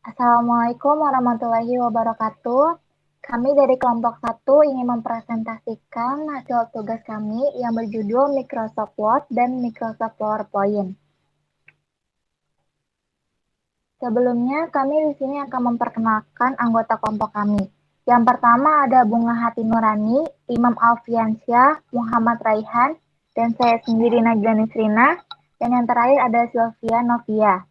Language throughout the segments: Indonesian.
Assalamualaikum warahmatullahi wabarakatuh. Kami dari kelompok 1 ingin mempresentasikan hasil tugas kami yang berjudul Microsoft Word dan Microsoft PowerPoint. Sebelumnya, kami di sini akan memperkenalkan anggota kelompok kami. Yang pertama ada Bunga Hati Nurani, Imam Alfiansyah, Muhammad Raihan, dan saya sendiri Najla Nisrina. Dan yang terakhir ada Sylvia Novia.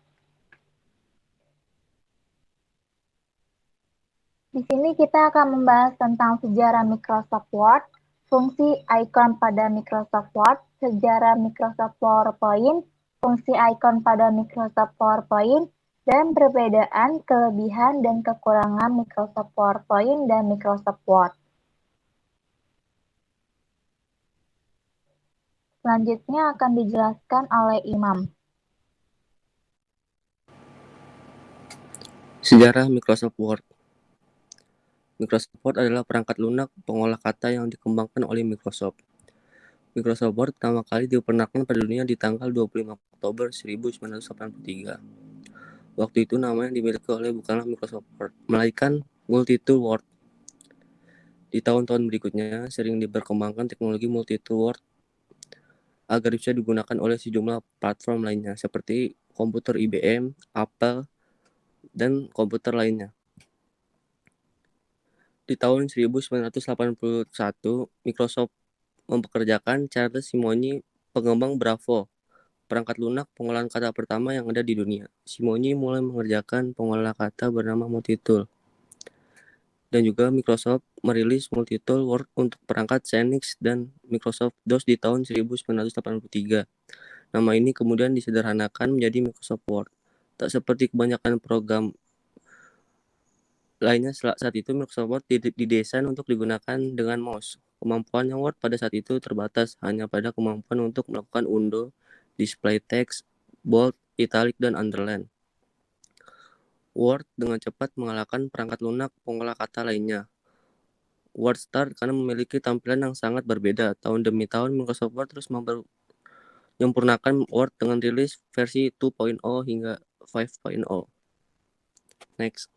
Di sini kita akan membahas tentang sejarah Microsoft Word, fungsi icon pada Microsoft Word, sejarah Microsoft PowerPoint, fungsi icon pada Microsoft PowerPoint, dan perbedaan, kelebihan, dan kekurangan Microsoft PowerPoint dan Microsoft Word. Selanjutnya akan dijelaskan oleh Imam. Sejarah Microsoft Word. Microsoft Word adalah perangkat lunak pengolah kata yang dikembangkan oleh Microsoft. Microsoft Word pertama kali diperkenalkan pada dunia di tanggal 25 Oktober 1983. Waktu itu nama yang dimiliki oleh bukanlah Microsoft Word, melainkan Multitool Word. Di tahun-tahun berikutnya, sering diperkembangkan teknologi Multitool Word agar bisa digunakan oleh sejumlah platform lainnya, seperti komputer IBM, Apple, dan komputer lainnya. Di tahun 1981, Microsoft mempekerjakan Charles Simonyi, pengembang Bravo, perangkat lunak pengolahan kata pertama yang ada di dunia. Simonyi mulai mengerjakan pengolahan kata bernama Multitool. Dan juga Microsoft merilis Multitool Word untuk perangkat Xenix dan Microsoft DOS di tahun 1983. Nama ini kemudian disederhanakan menjadi Microsoft Word. Tak seperti kebanyakan program lainnya saat itu, Microsoft Word didesain untuk digunakan dengan mouse. Kemampuan yang Word pada saat itu terbatas hanya pada kemampuan untuk melakukan undo, display text, bold, italic, dan underline. Word dengan cepat mengalahkan perangkat lunak pengolah kata lainnya. Word Start karena memiliki tampilan yang sangat berbeda. Tahun demi tahun, Microsoft Word terus menyempurnakan Word dengan rilis versi 2.0 hingga 5.0. Next.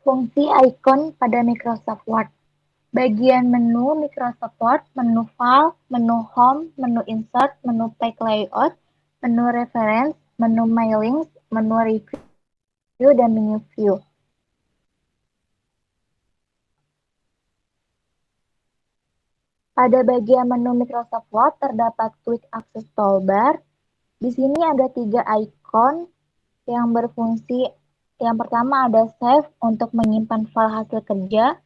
Fungsi icon pada Microsoft Word. Bagian menu Microsoft Word, menu File, menu Home, menu Insert, menu Page Layout, menu Reference, menu My Links, menu Review, dan menu View. Pada bagian menu Microsoft Word terdapat Quick Access Toolbar. Di sini ada 3 icon yang berfungsi. Yang pertama ada Save untuk menyimpan file hasil kerja.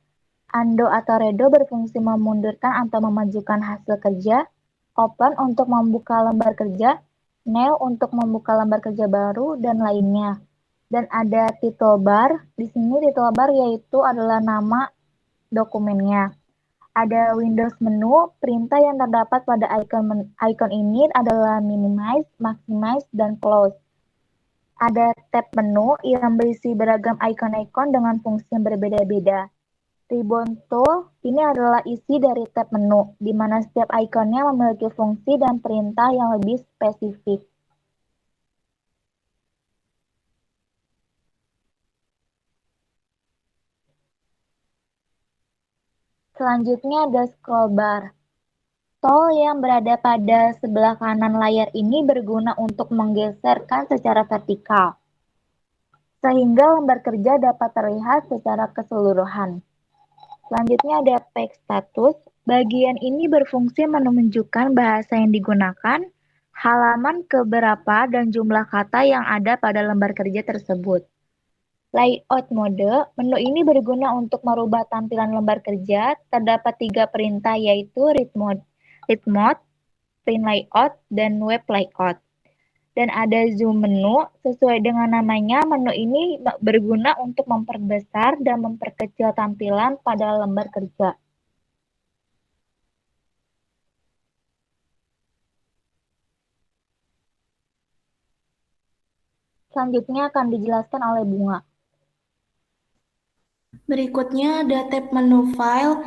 Undo atau Redo berfungsi memundurkan atau memajukan hasil kerja. Open untuk membuka lembar kerja. New untuk membuka lembar kerja baru, dan lainnya. Dan ada title bar. Di sini title bar yaitu adalah nama dokumennya. Ada Windows menu. Perintah yang terdapat pada icon ini adalah minimize, maximize, dan close. Ada tab menu yang berisi beragam icon-icon dengan fungsi yang berbeda-beda. Ribbon tool ini adalah isi dari tab menu, di mana setiap ikonnya memiliki fungsi dan perintah yang lebih spesifik. Selanjutnya ada scroll bar. Tool yang berada pada sebelah kanan layar ini berguna untuk menggeserkan secara vertikal, sehingga lembar kerja dapat terlihat secara keseluruhan. Selanjutnya ada page status. Bagian ini berfungsi menunjukkan bahasa yang digunakan, halaman keberapa, dan jumlah kata yang ada pada lembar kerja tersebut. Layout mode. Menu ini berguna untuk merubah tampilan lembar kerja. Terdapat 3 perintah yaitu read mode, print layout, dan web layout. Dan ada zoom menu. Sesuai dengan namanya, menu ini berguna untuk memperbesar dan memperkecil tampilan pada lembar kerja. Selanjutnya akan dijelaskan oleh Bunga. Berikutnya ada tab menu file,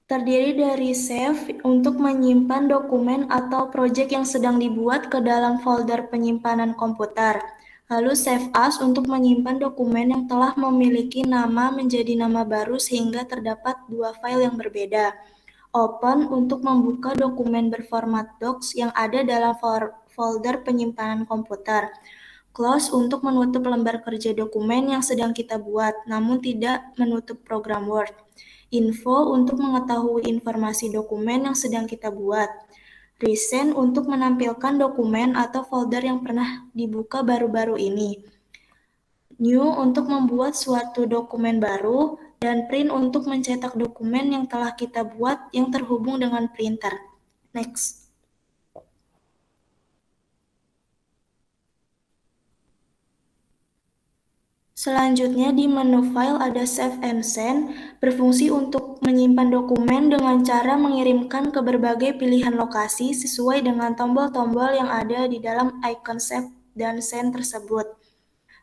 terdiri dari save untuk menyimpan dokumen atau proyek yang sedang dibuat ke dalam folder penyimpanan komputer. Lalu save as untuk menyimpan dokumen yang telah memiliki nama menjadi nama baru sehingga terdapat dua file yang berbeda. Open untuk membuka dokumen berformat docs yang ada dalam folder penyimpanan komputer. Close untuk menutup lembar kerja dokumen yang sedang kita buat, namun tidak menutup program Word. Info untuk mengetahui informasi dokumen yang sedang kita buat. Resend untuk menampilkan dokumen atau folder yang pernah dibuka baru-baru ini. New untuk membuat suatu dokumen baru, dan print untuk mencetak dokumen yang telah kita buat yang terhubung dengan printer. Next. Selanjutnya di menu file ada Save and Send, berfungsi untuk menyimpan dokumen dengan cara mengirimkan ke berbagai pilihan lokasi sesuai dengan tombol-tombol yang ada di dalam icon Save dan Send tersebut.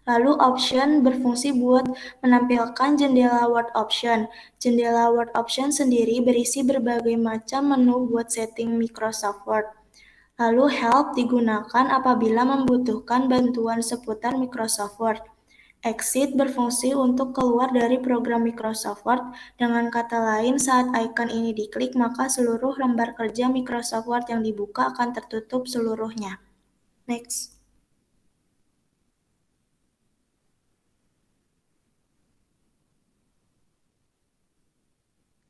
Lalu Option berfungsi buat menampilkan jendela Word Option. Jendela Word Option sendiri berisi berbagai macam menu buat setting Microsoft Word. Lalu Help digunakan apabila membutuhkan bantuan seputar Microsoft Word. Exit berfungsi untuk keluar dari program Microsoft Word. Dengan kata lain, saat icon ini diklik, maka seluruh lembar kerja Microsoft Word yang dibuka akan tertutup seluruhnya. Next.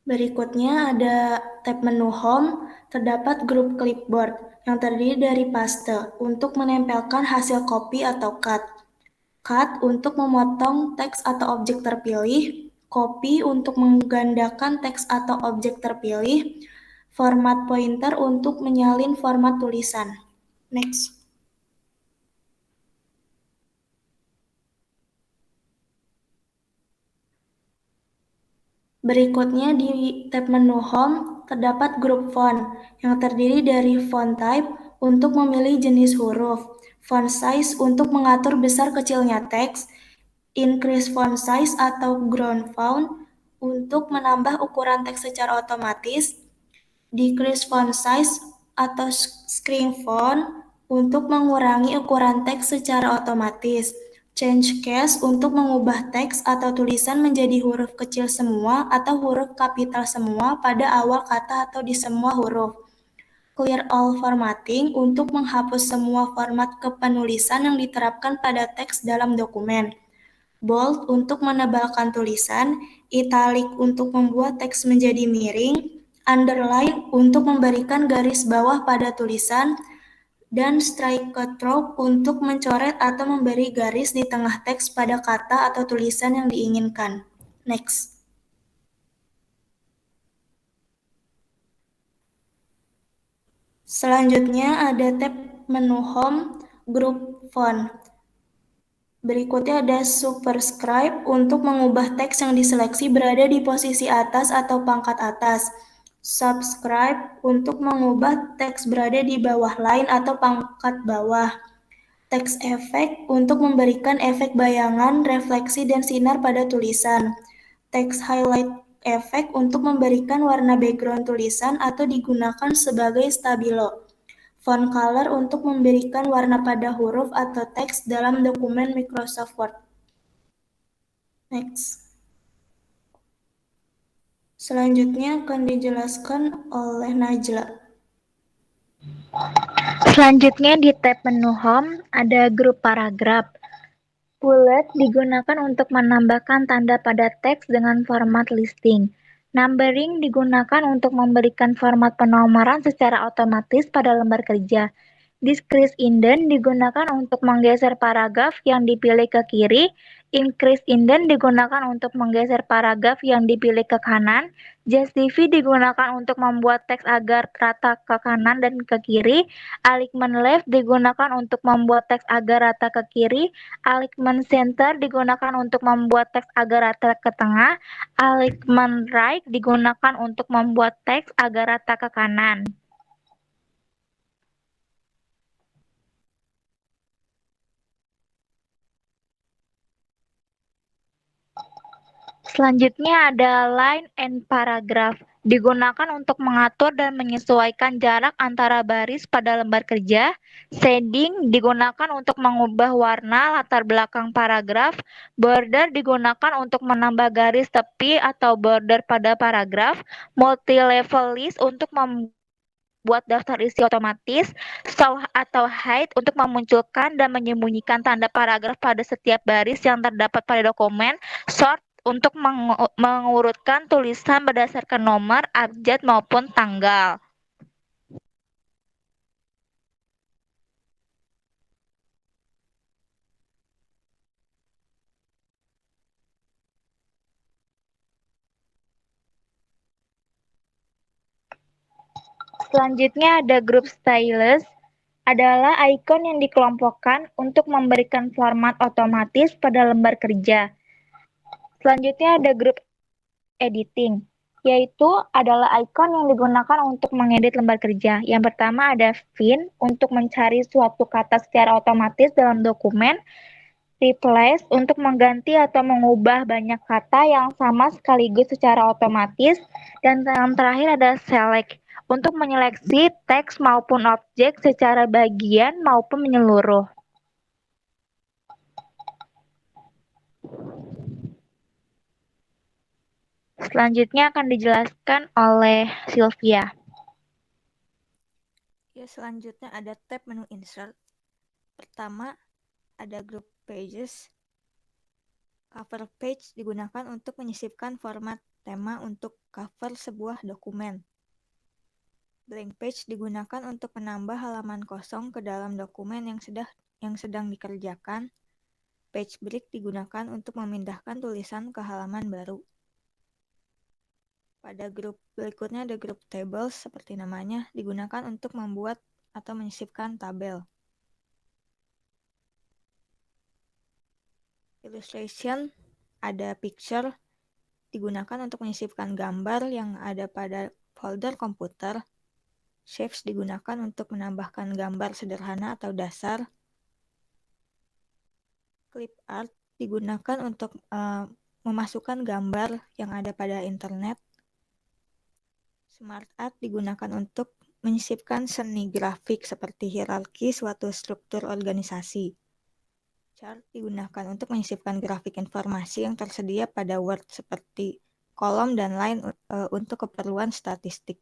Berikutnya ada tab menu Home, terdapat grup clipboard yang terdiri dari paste untuk menempelkan hasil copy atau cut. Cut untuk memotong teks atau objek terpilih, copy untuk menggandakan teks atau objek terpilih, format pointer untuk menyalin format tulisan. Next. Berikutnya di tab menu Home terdapat grup font yang terdiri dari font type untuk memilih jenis huruf, font size untuk mengatur besar kecilnya teks, increase font size atau ground font untuk menambah ukuran teks secara otomatis, decrease font size atau screen font untuk mengurangi ukuran teks secara otomatis, change case untuk mengubah teks atau tulisan menjadi huruf kecil semua atau huruf kapital semua pada awal kata atau di semua huruf. Clear all formatting untuk menghapus semua format kepenulisan yang diterapkan pada teks dalam dokumen. Bold untuk menebalkan tulisan, italic untuk membuat teks menjadi miring, underline untuk memberikan garis bawah pada tulisan, dan strike through untuk mencoret atau memberi garis di tengah teks pada kata atau tulisan yang diinginkan. Next. Selanjutnya ada tab menu Home, Group Font. Berikutnya ada Superscribe untuk mengubah teks yang diseleksi berada di posisi atas atau pangkat atas. Subscribe untuk mengubah teks berada di bawah line atau pangkat bawah. Text Effect untuk memberikan efek bayangan, refleksi, dan sinar pada tulisan. Text Highlight Effect untuk memberikan warna background tulisan atau digunakan sebagai stabilo. Font color untuk memberikan warna pada huruf atau teks dalam dokumen Microsoft Word. Next. Selanjutnya akan dijelaskan oleh Najla. Selanjutnya di tab menu Home ada grup paragraf. Bullet digunakan untuk menambahkan tanda pada teks dengan format listing. Numbering digunakan untuk memberikan format penomoran secara otomatis pada lembar kerja. Decrease indent digunakan untuk menggeser paragraf yang dipilih ke kiri. Increase indent digunakan untuk menggeser paragraf yang dipilih ke kanan. Justify digunakan untuk membuat teks agar rata ke kanan dan ke kiri. Alignment left digunakan untuk membuat teks agar rata ke kiri. Alignment center digunakan untuk membuat teks agar rata ke tengah. Alignment right digunakan untuk membuat teks agar rata ke kanan. Selanjutnya ada line and paragraph. Digunakan untuk mengatur dan menyesuaikan jarak antara baris pada lembar kerja. Shading digunakan untuk mengubah warna latar belakang paragraf. Border digunakan untuk menambah garis tepi atau border pada paragraf. Multi-level list untuk membuat daftar isi otomatis. Show atau hide untuk memunculkan dan menyembunyikan tanda paragraf pada setiap baris yang terdapat pada dokumen. Sort untuk mengurutkan tulisan berdasarkan nomor, abjad maupun tanggal. Selanjutnya ada group stylus, adalah ikon yang dikelompokkan untuk memberikan format otomatis pada lembar kerja. Selanjutnya ada group editing, yaitu adalah ikon yang digunakan untuk mengedit lembar kerja. Yang pertama ada find untuk mencari suatu kata secara otomatis dalam dokumen. Replace untuk mengganti atau mengubah banyak kata yang sama sekaligus secara otomatis. Dan yang terakhir ada select untuk menyeleksi teks maupun objek secara bagian maupun menyeluruh. Selanjutnya akan dijelaskan oleh Sylvia. Ya, selanjutnya ada tab menu insert. Pertama, ada group pages. Cover page digunakan untuk menyisipkan format tema untuk cover sebuah dokumen. Blank page digunakan untuk menambah halaman kosong ke dalam dokumen yang sedang dikerjakan. Page break digunakan untuk memindahkan tulisan ke halaman baru. Pada grup berikutnya ada group tables, seperti namanya, digunakan untuk membuat atau menyisipkan tabel. Illustration, ada picture, digunakan untuk menyisipkan gambar yang ada pada folder komputer. Shapes digunakan untuk menambahkan gambar sederhana atau dasar. Clip art digunakan untuk memasukkan gambar yang ada pada internet. Smart art digunakan untuk menyisipkan seni grafik seperti hierarki suatu struktur organisasi. Chart digunakan untuk menyisipkan grafik informasi yang tersedia pada Word seperti kolom dan line untuk keperluan statistik.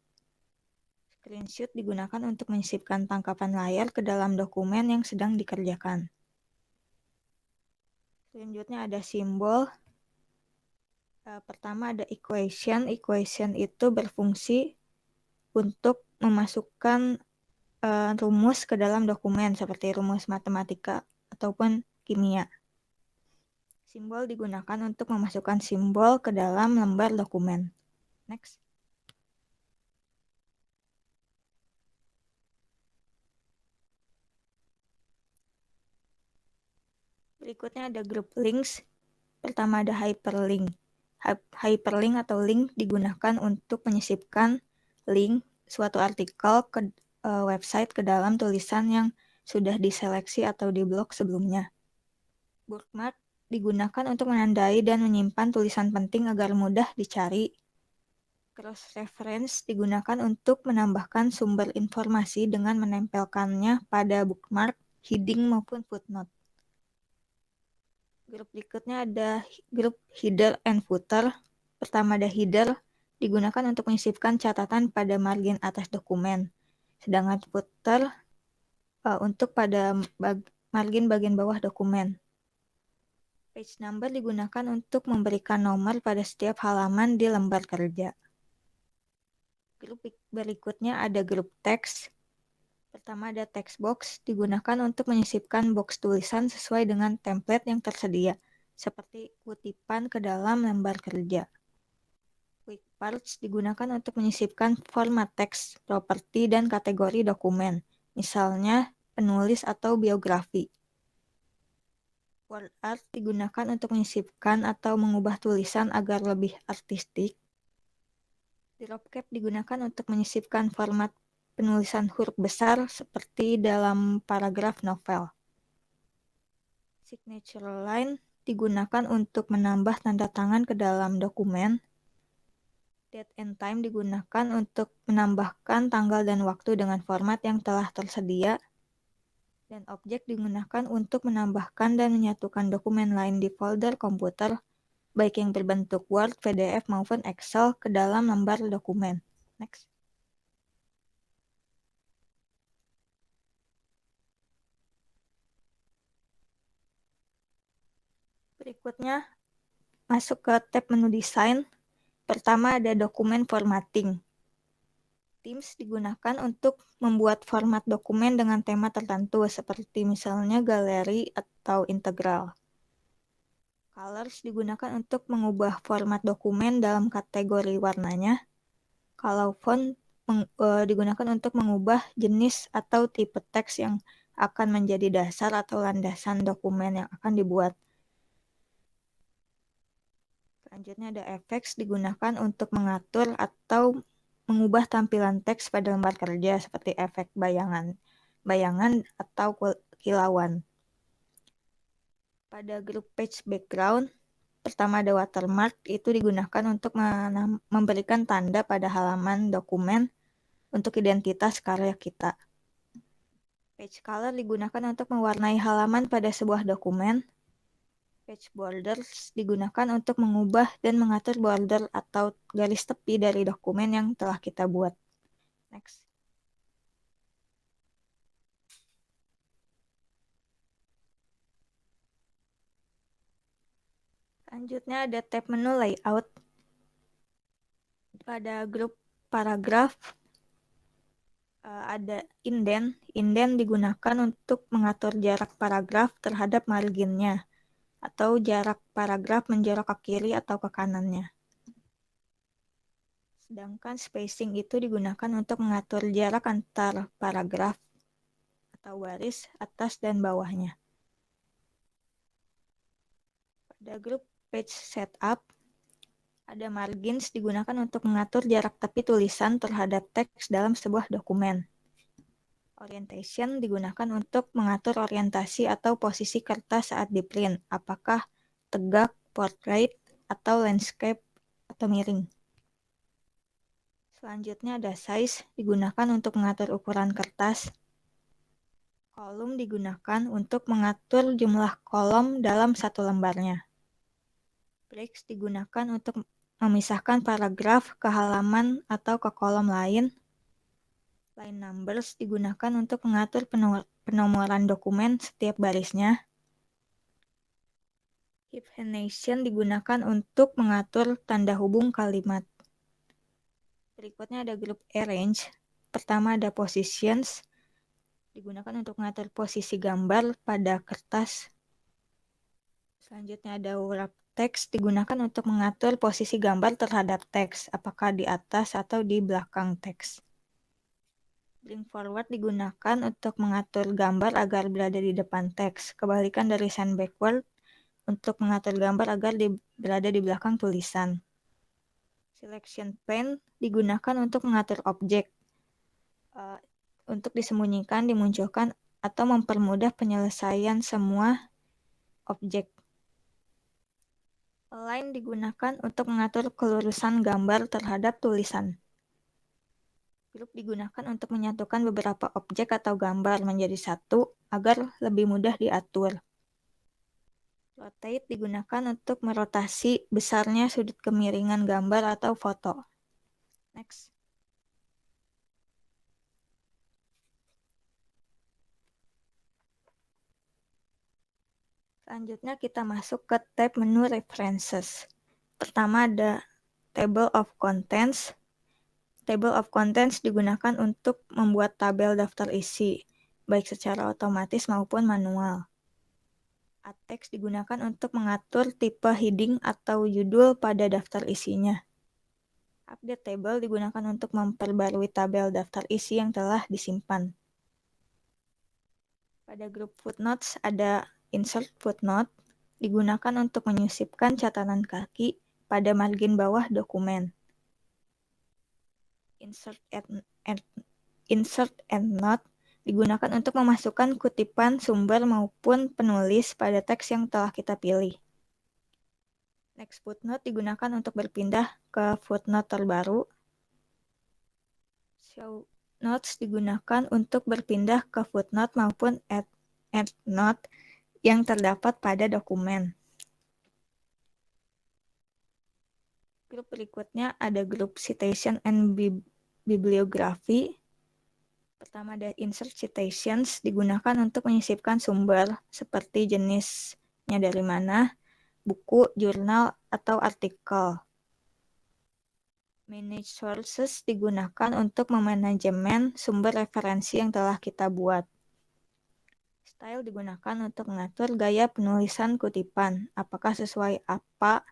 Screenshot digunakan untuk menyisipkan tangkapan layar ke dalam dokumen yang sedang dikerjakan. Selanjutnya ada simbol. Pertama ada equation. Equation itu berfungsi untuk memasukkan rumus ke dalam dokumen seperti rumus matematika ataupun kimia. Simbol digunakan untuk memasukkan simbol ke dalam lembar dokumen. Next. Berikutnya ada group links. Pertama ada hyperlink. Hyperlink atau link digunakan untuk menyisipkan link suatu artikel ke website ke dalam tulisan yang sudah diseleksi atau diblok sebelumnya. Bookmark digunakan untuk menandai dan menyimpan tulisan penting agar mudah dicari. Cross-reference digunakan untuk menambahkan sumber informasi dengan menempelkannya pada bookmark, heading maupun footnote. Grup berikutnya ada grup header and footer. Pertama ada header, digunakan untuk menyisipkan catatan pada margin atas dokumen. Sedangkan footer untuk pada margin bagian bawah dokumen. Page number digunakan untuk memberikan nomor pada setiap halaman di lembar kerja. Grup berikutnya ada grup teks. Pertama ada text box, digunakan untuk menyisipkan box tulisan sesuai dengan template yang tersedia, seperti kutipan ke dalam lembar kerja. Quick parts digunakan untuk menyisipkan format teks, properti, dan kategori dokumen, misalnya penulis atau biografi. Word art digunakan untuk menyisipkan atau mengubah tulisan agar lebih artistik. Dropcap digunakan untuk menyisipkan format penulisan huruf besar seperti dalam paragraf novel. Signature line digunakan untuk menambah tanda tangan ke dalam dokumen. Date and time digunakan untuk menambahkan tanggal dan waktu dengan format yang telah tersedia. Dan objek digunakan untuk menambahkan dan menyatukan dokumen lain di folder komputer, baik yang berbentuk Word, PDF, maupun Excel ke dalam lembar dokumen. Next. Berikutnya, masuk ke tab menu desain. Pertama ada dokumen formatting. Themes digunakan untuk membuat format dokumen dengan tema tertentu, seperti misalnya galeri atau integral. Colors digunakan untuk mengubah format dokumen dalam kategori warnanya. Kalau font digunakan untuk mengubah jenis atau tipe teks yang akan menjadi dasar atau landasan dokumen yang akan dibuat. Selanjutnya ada effects digunakan untuk mengatur atau mengubah tampilan teks pada lembar kerja seperti efek bayangan atau kilauan. Pada grup page background, pertama ada watermark, itu digunakan untuk memberikan tanda pada halaman dokumen untuk identitas karya kita. Page color digunakan untuk mewarnai halaman pada sebuah dokumen. Page borders digunakan untuk mengubah dan mengatur border atau garis tepi dari dokumen yang telah kita buat. Next. Selanjutnya ada tab menu layout. Pada grup paragraf ada indent. Indent digunakan untuk mengatur jarak paragraf terhadap marginnya, atau jarak paragraf menjorok ke kiri atau ke kanannya. Sedangkan spacing itu digunakan untuk mengatur jarak antar paragraf atau baris atas dan bawahnya. Pada grup page setup, ada margins digunakan untuk mengatur jarak tepi tulisan terhadap teks dalam sebuah dokumen. Orientation digunakan untuk mengatur orientasi atau posisi kertas saat di-print, apakah tegak, portrait, atau landscape, atau miring. Selanjutnya ada size, digunakan untuk mengatur ukuran kertas. Kolom digunakan untuk mengatur jumlah kolom dalam satu lembarnya. Breaks digunakan untuk memisahkan paragraf ke halaman atau ke kolom lain. Line numbers digunakan untuk mengatur penomoran dokumen setiap barisnya. Hyphenation digunakan untuk mengatur tanda hubung kalimat. Berikutnya ada grup arrange. Pertama ada positions, digunakan untuk mengatur posisi gambar pada kertas. Selanjutnya ada wrap text, digunakan untuk mengatur posisi gambar terhadap teks, apakah di atas atau di belakang teks. Bring forward digunakan untuk mengatur gambar agar berada di depan teks. Kebalikan dari send backward untuk mengatur gambar agar berada di belakang tulisan. Selection pane digunakan untuk mengatur objek. Untuk disembunyikan, dimunculkan, atau mempermudah penyelesaian semua objek. Align digunakan untuk mengatur kelurusan gambar terhadap tulisan. Group digunakan untuk menyatukan beberapa objek atau gambar menjadi satu agar lebih mudah diatur. Rotate digunakan untuk merotasi besarnya sudut kemiringan gambar atau foto. Next. Selanjutnya kita masuk ke tab menu References. Pertama ada Table of Contents. Table of Contents digunakan untuk membuat tabel daftar isi, baik secara otomatis maupun manual. Add text digunakan untuk mengatur tipe heading atau judul pada daftar isinya. Update table digunakan untuk memperbarui tabel daftar isi yang telah disimpan. Pada grup footnotes ada insert footnote, digunakan untuk menyisipkan catatan kaki pada margin bawah dokumen. Insert endnote digunakan untuk memasukkan kutipan sumber maupun penulis pada teks yang telah kita pilih. Next, footnote digunakan untuk berpindah ke footnote terbaru. Show notes digunakan untuk berpindah ke footnote maupun endnote yang terdapat pada dokumen. Grup berikutnya ada grup citation and bibliography. Pertama ada insert citations, digunakan untuk menyisipkan sumber seperti jenisnya dari mana, buku, jurnal, atau artikel. Manage sources digunakan untuk memanajemen sumber referensi yang telah kita buat. Style digunakan untuk mengatur gaya penulisan kutipan, apakah sesuai apa,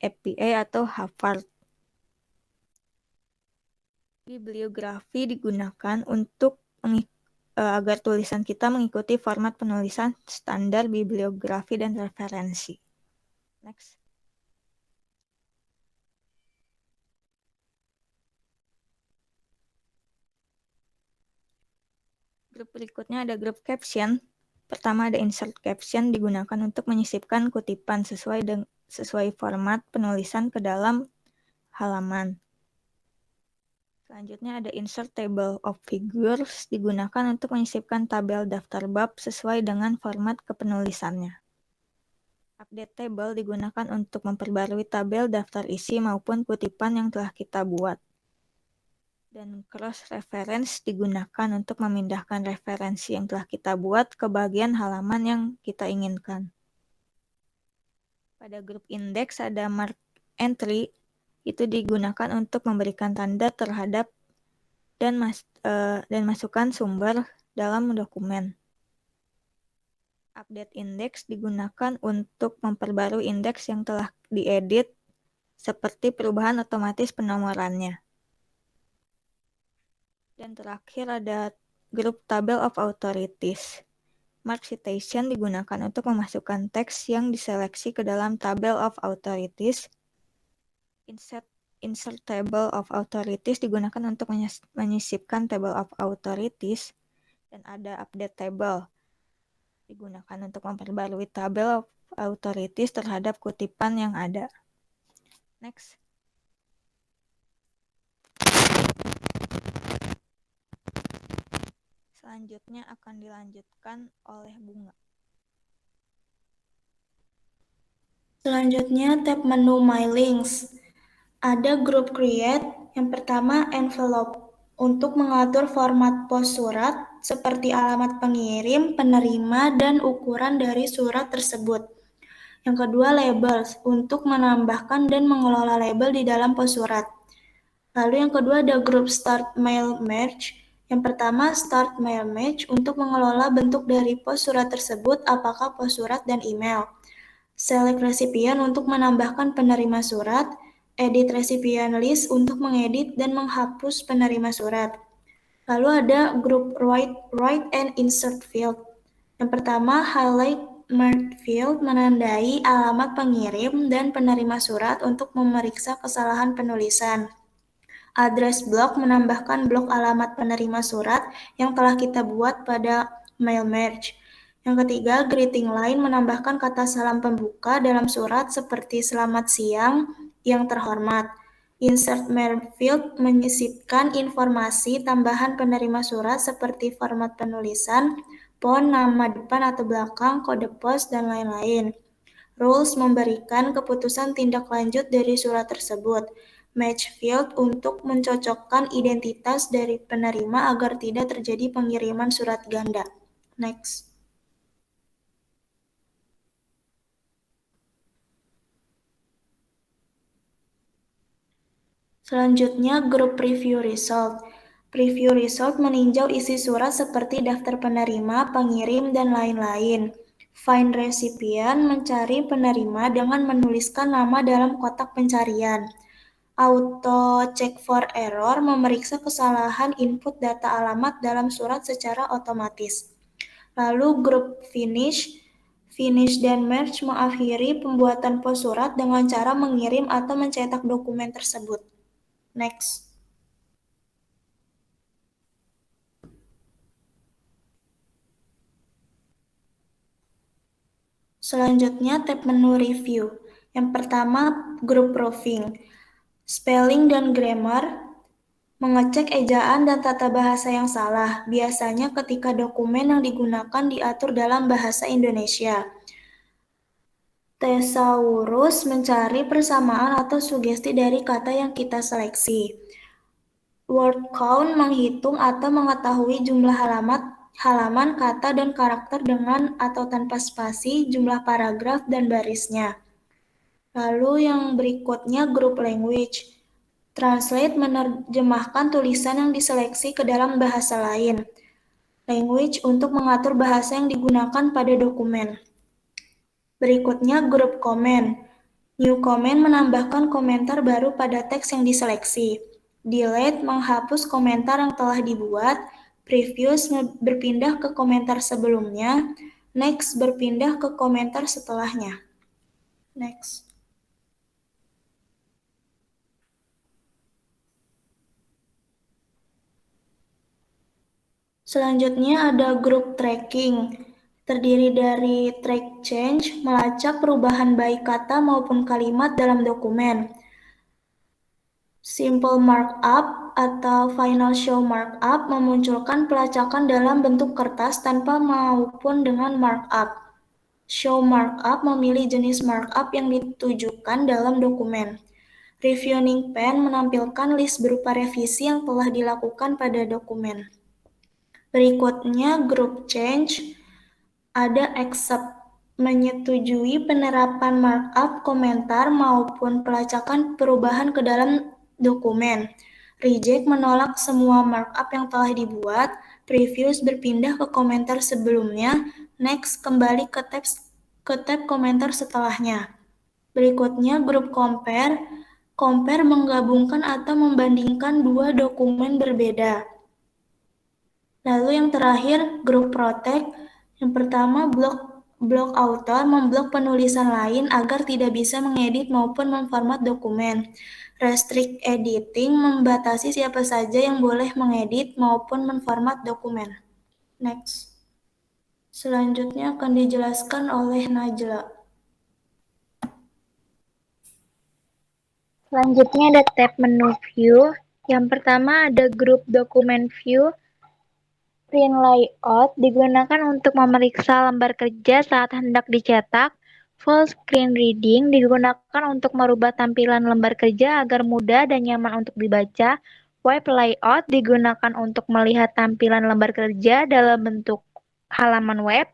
APA atau Harvard. Bibliografi digunakan untuk agar tulisan kita mengikuti format penulisan standar bibliografi dan referensi. Next. Grup berikutnya ada grup caption. Pertama ada insert caption, digunakan untuk menyisipkan kutipan sesuai format penulisan ke dalam halaman. Selanjutnya ada insert table of figures, digunakan untuk menyisipkan tabel daftar bab sesuai dengan format kepenulisannya. Update table digunakan untuk memperbarui tabel daftar isi maupun kutipan yang telah kita buat. Dan cross reference digunakan untuk memindahkan referensi yang telah kita buat ke bagian halaman yang kita inginkan. Pada grup index ada mark entry, itu digunakan untuk memberikan tanda terhadap dan masukkan sumber dalam dokumen. Update index digunakan untuk memperbarui indeks yang telah diedit, seperti perubahan otomatis penomorannya. Dan terakhir ada grup table of authorities. Mark citation digunakan untuk memasukkan teks yang diseleksi ke dalam table of authorities. Insert table of authorities digunakan untuk menyisipkan table of authorities. Dan ada update table digunakan untuk memperbarui table of authorities terhadap kutipan yang ada. Next. Selanjutnya akan dilanjutkan oleh Bunga. Selanjutnya tab menu My Links. Ada grup create, yang pertama envelope, untuk mengatur format pos surat seperti alamat pengirim, penerima, dan ukuran dari surat tersebut. Yang kedua labels, untuk menambahkan dan mengelola label di dalam pos surat. Lalu yang kedua ada grup start mail match. Yang pertama start mail match untuk mengelola bentuk dari pos surat tersebut, apakah pos surat dan email. Select recipient untuk menambahkan penerima surat. Edit recipient list untuk mengedit dan menghapus penerima surat. Lalu ada grup write and insert field. Yang pertama highlight marked field menandai alamat pengirim dan penerima surat untuk memeriksa kesalahan penulisan. Address block menambahkan blok alamat penerima surat yang telah kita buat pada mail merge. Yang ketiga, greeting line menambahkan kata salam pembuka dalam surat seperti selamat siang yang terhormat. Insert mail field menyisipkan informasi tambahan penerima surat seperti format penulisan, font, nama depan atau belakang, kode pos, dan lain-lain. Rules memberikan keputusan tindak lanjut dari surat tersebut. Match field untuk mencocokkan identitas dari penerima agar tidak terjadi pengiriman surat ganda. Next. Selanjutnya, grup preview result. Preview result meninjau isi surat seperti daftar penerima, pengirim, dan lain-lain. Find recipient mencari penerima dengan menuliskan nama dalam kotak pencarian. Auto check for error memeriksa kesalahan input data alamat dalam surat secara otomatis. Lalu grup finish dan merge mengakhiri pembuatan pos surat dengan cara mengirim atau mencetak dokumen tersebut. Next. Selanjutnya tab menu review. Yang pertama, group proofing. Spelling dan grammar, mengecek ejaan dan tata bahasa yang salah, biasanya ketika dokumen yang digunakan diatur dalam bahasa Indonesia. Thesaurus, mencari persamaan atau sugesti dari kata yang kita seleksi. Word count, menghitung atau mengetahui jumlah halaman, kata, dan karakter dengan atau tanpa spasi, jumlah paragraf, dan barisnya. Lalu yang berikutnya, group language. Translate, menerjemahkan tulisan yang diseleksi ke dalam bahasa lain. Language, untuk mengatur bahasa yang digunakan pada dokumen. Berikutnya, group comment. New comment, menambahkan komentar baru pada teks yang diseleksi. Delete, menghapus komentar yang telah dibuat. Previous, berpindah ke komentar sebelumnya. Next, berpindah ke komentar setelahnya. Next. Selanjutnya ada group tracking. Terdiri dari track change, melacak perubahan baik kata maupun kalimat dalam dokumen. Simple markup atau final show markup, memunculkan pelacakan dalam bentuk kertas tanpa maupun dengan markup. Show markup, memilih jenis markup yang ditujukan dalam dokumen. Reviewing pen, menampilkan list berupa revisi yang telah dilakukan pada dokumen. Berikutnya, group change, ada accept, menyetujui penerapan markup, komentar, maupun pelacakan perubahan ke dalam dokumen. Reject, menolak semua markup yang telah dibuat. Previous, berpindah ke komentar sebelumnya. Next, kembali ke tab komentar setelahnya. Berikutnya, group compare. Compare, menggabungkan atau membandingkan dua dokumen berbeda. Lalu yang terakhir, group protect. Yang pertama, block author, memblok penulisan lain agar tidak bisa mengedit maupun memformat dokumen. Restrict editing, membatasi siapa saja yang boleh mengedit maupun memformat dokumen. Next. Selanjutnya akan dijelaskan oleh Najla. Selanjutnya ada tab menu view. Yang pertama ada group document view. Print layout digunakan untuk memeriksa lembar kerja saat hendak dicetak. Full screen reading digunakan untuk merubah tampilan lembar kerja agar mudah dan nyaman untuk dibaca. Web layout digunakan untuk melihat tampilan lembar kerja dalam bentuk halaman web.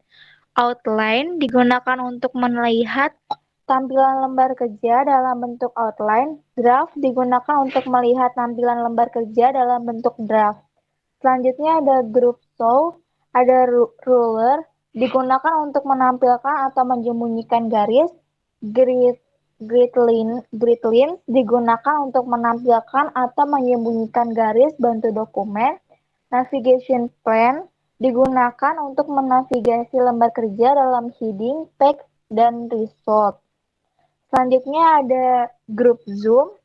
Outline digunakan untuk melihat tampilan lembar kerja dalam bentuk outline. Draft digunakan untuk melihat tampilan lembar kerja dalam bentuk draft. Selanjutnya ada group show, ada ruler, digunakan untuk menampilkan atau menyembunyikan garis. Grid lines digunakan untuk menampilkan atau menyembunyikan garis bantu dokumen. Navigation plan digunakan untuk menavigasi lembar kerja dalam heading, text, dan result. Selanjutnya ada group zoom.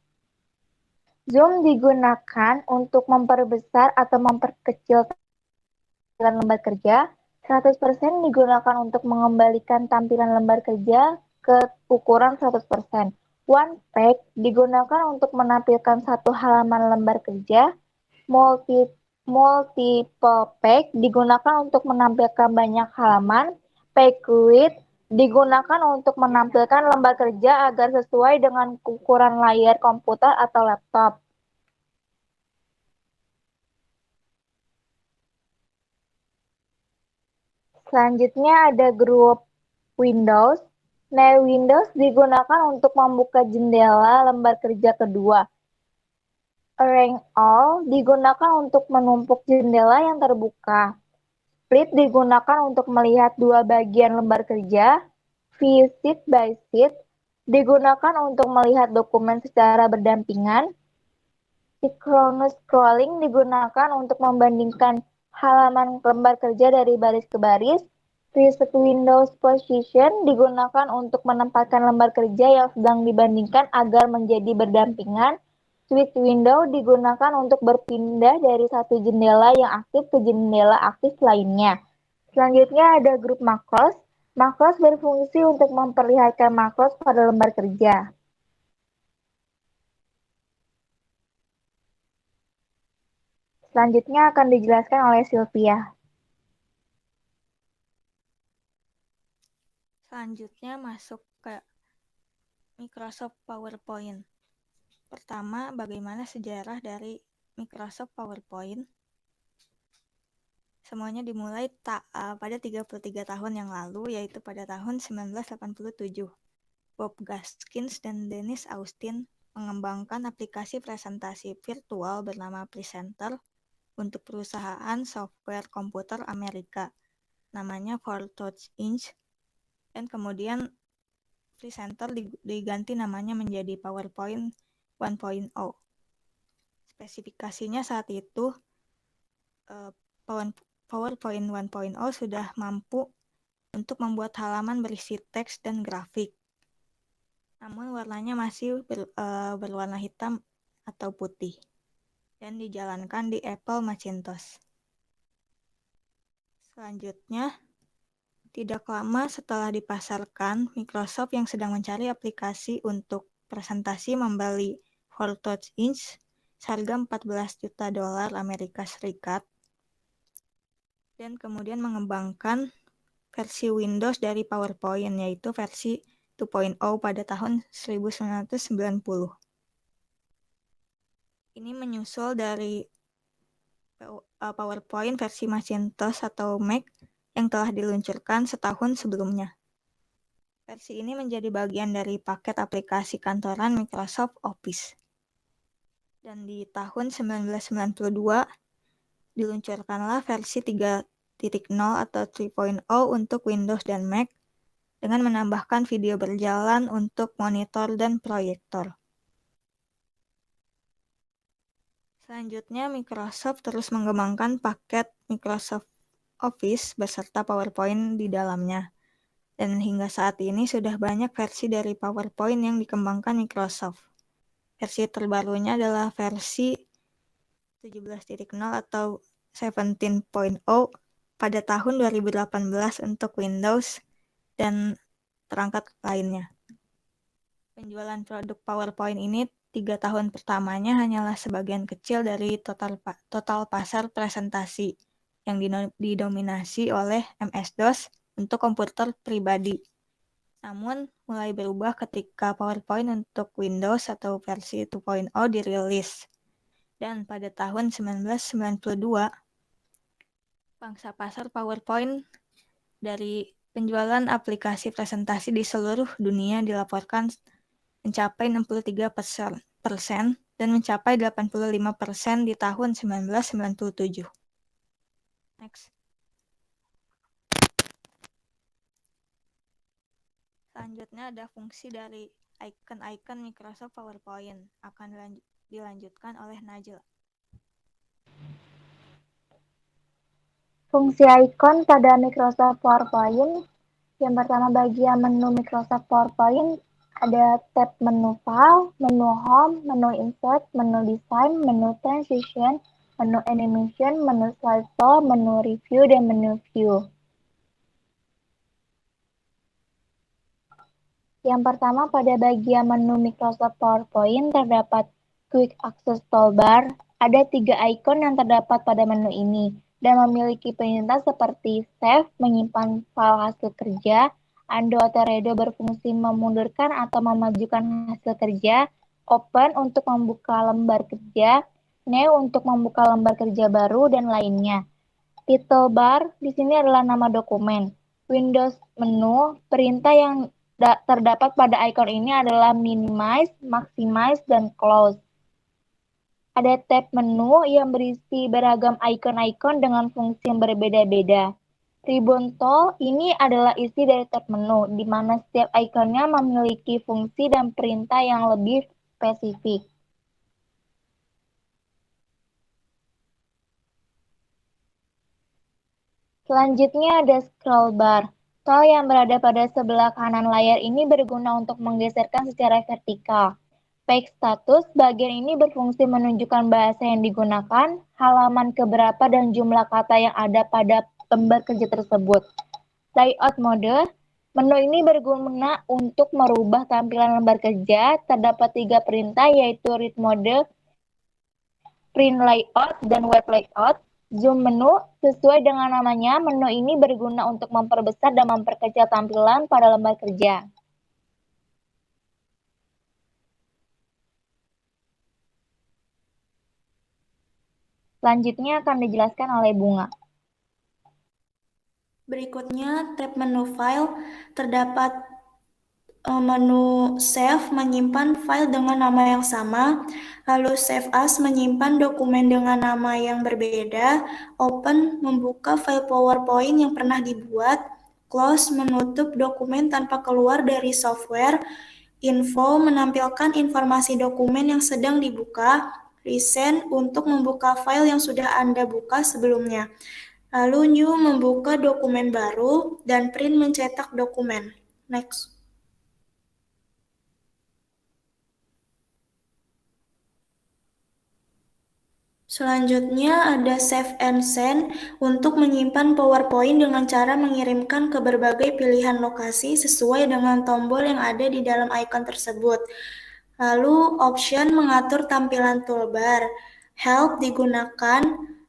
Zoom digunakan untuk memperbesar atau memperkecil tampilan lembar kerja. 100% digunakan untuk mengembalikan tampilan lembar kerja ke ukuran 100%. One page digunakan untuk menampilkan satu halaman lembar kerja. Multiple page digunakan untuk menampilkan banyak halaman. Page width digunakan untuk menampilkan lembar kerja agar sesuai dengan ukuran layar komputer atau laptop. Selanjutnya ada grup Windows. Nah, Windows digunakan untuk membuka jendela lembar kerja kedua. Arrange all digunakan untuk menumpuk jendela yang terbuka. Split digunakan untuk melihat dua bagian lembar kerja. View sheet by sheet digunakan untuk melihat dokumen secara berdampingan. Synchronous scrolling digunakan untuk membandingkan halaman lembar kerja dari baris ke baris. Reset Windows Position digunakan untuk menempatkan lembar kerja yang sedang dibandingkan agar menjadi berdampingan. Switch window digunakan untuk berpindah dari satu jendela yang aktif ke jendela aktif lainnya. Selanjutnya ada grup macros. Macros berfungsi untuk memperlihatkan makros pada lembar kerja. Selanjutnya akan dijelaskan oleh Sylvia. Selanjutnya masuk ke Microsoft PowerPoint. Pertama, bagaimana sejarah dari Microsoft PowerPoint? Semuanya dimulai pada 33 tahun yang lalu, yaitu pada tahun 1987. Bob Gaskins dan Dennis Austin mengembangkan aplikasi presentasi virtual bernama Presenter untuk perusahaan software komputer Amerika, namanya ForTouch Inc. Dan kemudian Presenter diganti namanya menjadi PowerPoint 1.0. Spesifikasinya saat itu PowerPoint 1.0 sudah mampu untuk membuat halaman berisi teks dan grafik. Namun warnanya masih berwarna hitam atau putih dan dijalankan di Apple Macintosh. Selanjutnya, tidak lama setelah dipasarkan, Microsoft yang sedang mencari aplikasi untuk presentasi membeli ForTouch Inc. seharga $14 juta Amerika Serikat dan kemudian mengembangkan versi Windows dari PowerPoint, yaitu versi 2.0 pada tahun 1990. Ini menyusul dari PowerPoint versi Macintosh atau Mac yang telah diluncurkan setahun sebelumnya. Versi ini menjadi bagian dari paket aplikasi kantoran Microsoft Office. Dan di tahun 1992 diluncurkanlah versi 3.0 atau 3.0 untuk Windows dan Mac dengan menambahkan video berjalan untuk monitor dan proyektor. Selanjutnya, Microsoft terus mengembangkan paket Microsoft Office beserta PowerPoint di dalamnya. Dan hingga saat ini sudah banyak versi dari PowerPoint yang dikembangkan Microsoft. Versi terbarunya adalah versi 17.0 atau 17.0 pada tahun 2018 untuk Windows dan perangkat lainnya. Penjualan produk PowerPoint ini 3 tahun pertamanya hanyalah sebagian kecil dari total pasar presentasi yang didominasi oleh MS-DOS untuk komputer pribadi. Namun, mulai berubah ketika PowerPoint untuk Windows atau versi 2.0 dirilis. Dan pada tahun 1992, pangsa pasar PowerPoint dari penjualan aplikasi presentasi di seluruh dunia dilaporkan mencapai 63% dan mencapai 85% di tahun 1997. Next. Selanjutnya ada fungsi dari icon-icon Microsoft PowerPoint. Akan dilanjutkan oleh Najla. Fungsi icon pada Microsoft PowerPoint. Yang pertama bagian menu Microsoft PowerPoint ada tab menu File, menu Home, menu Insert, menu Design, menu Transition, menu Animation, menu Slideshow, menu Review, dan menu View. Yang pertama pada bagian menu Microsoft PowerPoint terdapat Quick Access Toolbar. Ada 3 icon yang terdapat pada menu ini dan memiliki perintah seperti Save, menyimpan file hasil kerja, Undo atau Redo berfungsi memundurkan atau memajukan hasil kerja, Open untuk membuka lembar kerja, New untuk membuka lembar kerja baru, dan lainnya. Title bar di sini adalah nama dokumen. Windows menu, perintah yang terdapat pada icon ini adalah minimize, maximize, dan close. Ada tab menu yang berisi beragam icon-icon dengan fungsi yang berbeda-beda. Ribbon tool ini adalah isi dari tab menu, di mana setiap ikonnya memiliki fungsi dan perintah yang lebih spesifik. Selanjutnya ada scroll bar. Tool yang berada pada sebelah kanan layar ini berguna untuk menggeserkan secara vertikal. Page status, bagian ini berfungsi menunjukkan bahasa yang digunakan, halaman keberapa, dan jumlah kata yang ada pada lembar kerja tersebut. Layout mode, Menu ini berguna untuk merubah tampilan lembar kerja. Terdapat 3 perintah, yaitu read mode, print layout, dan web layout. Zoom menu, sesuai dengan namanya, menu ini berguna untuk memperbesar dan memperkecil tampilan pada lembar kerja. Selanjutnya akan dijelaskan oleh Bunga. Berikutnya, tab menu file, terdapat menu save menyimpan file dengan nama yang sama, lalu save as menyimpan dokumen dengan nama yang berbeda, open membuka file PowerPoint yang pernah dibuat, close menutup dokumen tanpa keluar dari software, info menampilkan informasi dokumen yang sedang dibuka, resend untuk membuka file yang sudah Anda buka sebelumnya. Lalu new membuka dokumen baru dan print mencetak dokumen. Next. Selanjutnya ada save and send untuk menyimpan PowerPoint dengan cara mengirimkan ke berbagai pilihan lokasi sesuai dengan tombol yang ada di dalam icon tersebut. Lalu option mengatur tampilan toolbar. Help digunakan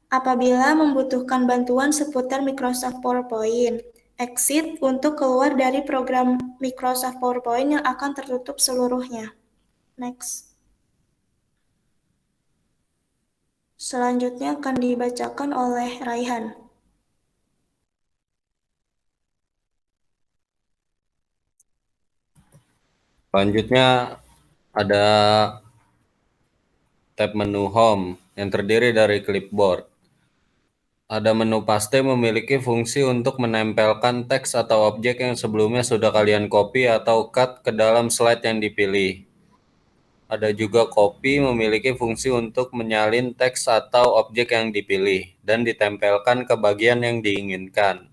apabila membutuhkan bantuan seputar Microsoft PowerPoint. Exit untuk keluar dari program Microsoft PowerPoint yang akan tertutup seluruhnya. Next. Selanjutnya akan dibacakan oleh Raihan. Selanjutnya ada tab menu Home yang terdiri dari clipboard. Ada menu paste memiliki fungsi untuk menempelkan teks atau objek yang sebelumnya sudah kalian copy atau cut ke dalam slide yang dipilih. Ada juga copy memiliki fungsi untuk menyalin teks atau objek yang dipilih dan ditempelkan ke bagian yang diinginkan.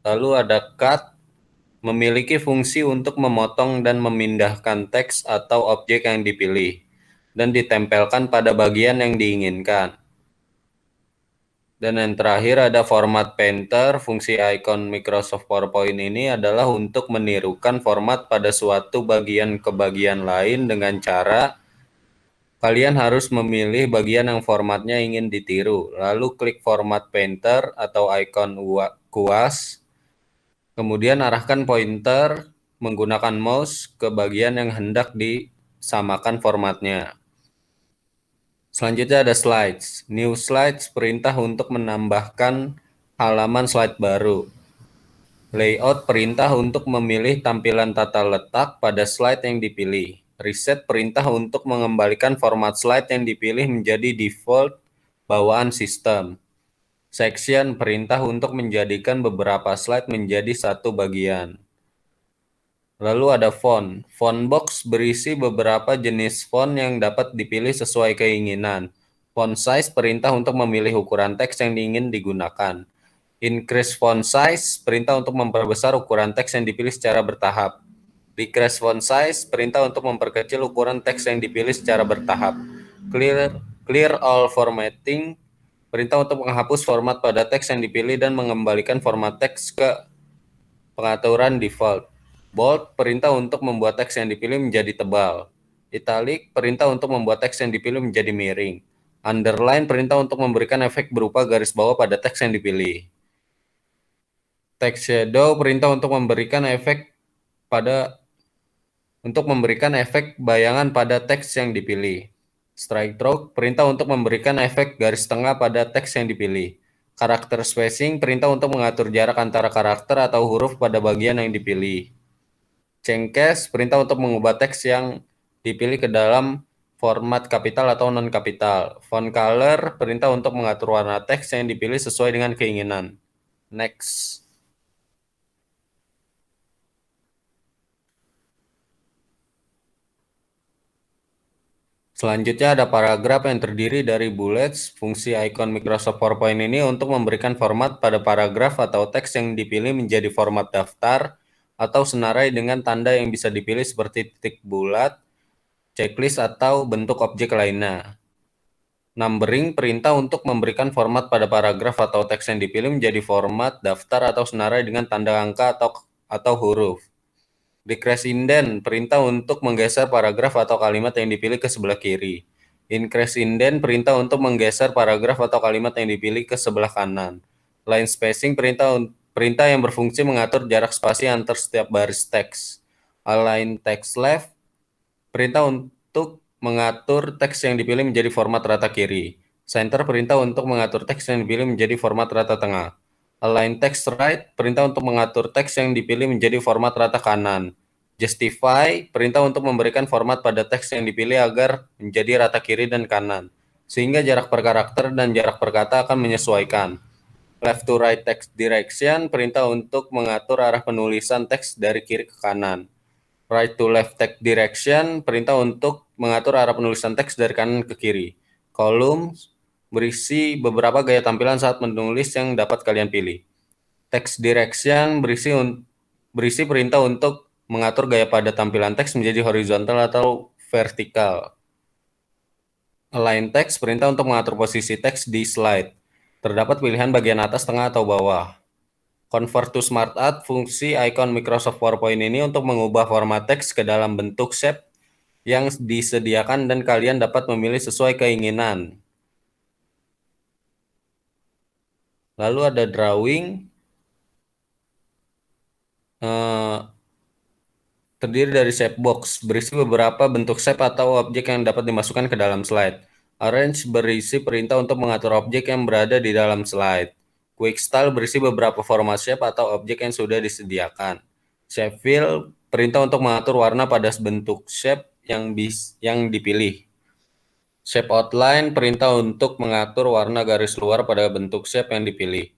Lalu ada cut memiliki fungsi untuk memotong dan memindahkan teks atau objek yang dipilih dan ditempelkan pada bagian yang diinginkan. Dan yang terakhir ada format painter. Fungsi icon Microsoft PowerPoint ini adalah untuk menirukan format pada suatu bagian ke bagian lain dengan cara kalian harus memilih bagian yang formatnya ingin ditiru, lalu klik format painter atau icon kuas, kemudian arahkan pointer menggunakan mouse ke bagian yang hendak disamakan formatnya. Selanjutnya ada slides. New slides perintah untuk menambahkan halaman slide baru. Layout perintah untuk memilih tampilan tata letak pada slide yang dipilih. Reset perintah untuk mengembalikan format slide yang dipilih menjadi default bawaan sistem. Section perintah untuk menjadikan beberapa slide menjadi satu bagian. Lalu ada font. Font box berisi beberapa jenis font yang dapat dipilih sesuai keinginan. Font size perintah untuk memilih ukuran teks yang ingin digunakan. Increase font size perintah untuk memperbesar ukuran teks yang dipilih secara bertahap. Decrease font size perintah untuk memperkecil ukuran teks yang dipilih secara bertahap. Clear all formatting perintah untuk menghapus format pada teks yang dipilih dan mengembalikan format teks ke pengaturan default. Bold perintah untuk membuat teks yang dipilih menjadi tebal. Italic perintah untuk membuat teks yang dipilih menjadi miring. Underline perintah untuk memberikan efek berupa garis bawah pada teks yang dipilih. Text shadow perintah untuk memberikan efek bayangan pada teks yang dipilih. Strike through perintah untuk memberikan efek garis tengah pada teks yang dipilih. Character spacing perintah untuk mengatur jarak antara karakter atau huruf pada bagian yang dipilih. Change case perintah untuk mengubah teks yang dipilih ke dalam format kapital atau non-kapital. Font color perintah untuk mengatur warna teks yang dipilih sesuai dengan keinginan. Next. Selanjutnya ada paragraf yang terdiri dari bullets. Fungsi icon Microsoft PowerPoint ini untuk memberikan format pada paragraf atau teks yang dipilih menjadi format daftar atau senarai dengan tanda yang bisa dipilih seperti titik bulat, checklist, atau bentuk objek lainnya. Numbering perintah untuk memberikan format pada paragraf atau teks yang dipilih menjadi format daftar atau senarai dengan tanda angka atau atau huruf. Decrease indent, perintah untuk menggeser paragraf atau kalimat yang dipilih ke sebelah kiri. Increase indent, perintah untuk menggeser paragraf atau kalimat yang dipilih ke sebelah kanan. Line spacing, perintah yang berfungsi mengatur jarak spasi antar setiap baris teks. Align text left, perintah untuk mengatur teks yang dipilih menjadi format rata kiri. Center, perintah untuk mengatur teks yang dipilih menjadi format rata tengah. Align text right, perintah untuk mengatur teks yang dipilih menjadi format rata kanan. Justify, perintah untuk memberikan format pada teks yang dipilih agar menjadi rata kiri dan kanan, sehingga jarak per karakter dan jarak per kata akan menyesuaikan. Left to right text direction, perintah untuk mengatur arah penulisan teks dari kiri ke kanan. Right to left text direction, perintah untuk mengatur arah penulisan teks dari kanan ke kiri. Columns, berisi beberapa gaya tampilan saat menulis yang dapat kalian pilih. Text direction, berisi perintah untuk mengatur gaya pada tampilan teks menjadi horizontal atau vertikal. Align text, perintah untuk mengatur posisi teks di slide. Terdapat pilihan bagian atas, tengah, atau bawah. Convert to Smart Art, fungsi icon Microsoft PowerPoint ini untuk mengubah format teks ke dalam bentuk shape yang disediakan dan kalian dapat memilih sesuai keinginan. Lalu ada drawing, terdiri dari shape box, berisi beberapa bentuk shape atau objek yang dapat dimasukkan ke dalam slide. Arrange berisi perintah untuk mengatur objek yang berada di dalam slide. Quick Style berisi beberapa format shape atau objek yang sudah disediakan. Shape Fill, perintah untuk mengatur warna pada bentuk shape yang dipilih. Shape Outline, perintah untuk mengatur warna garis luar pada bentuk shape yang dipilih.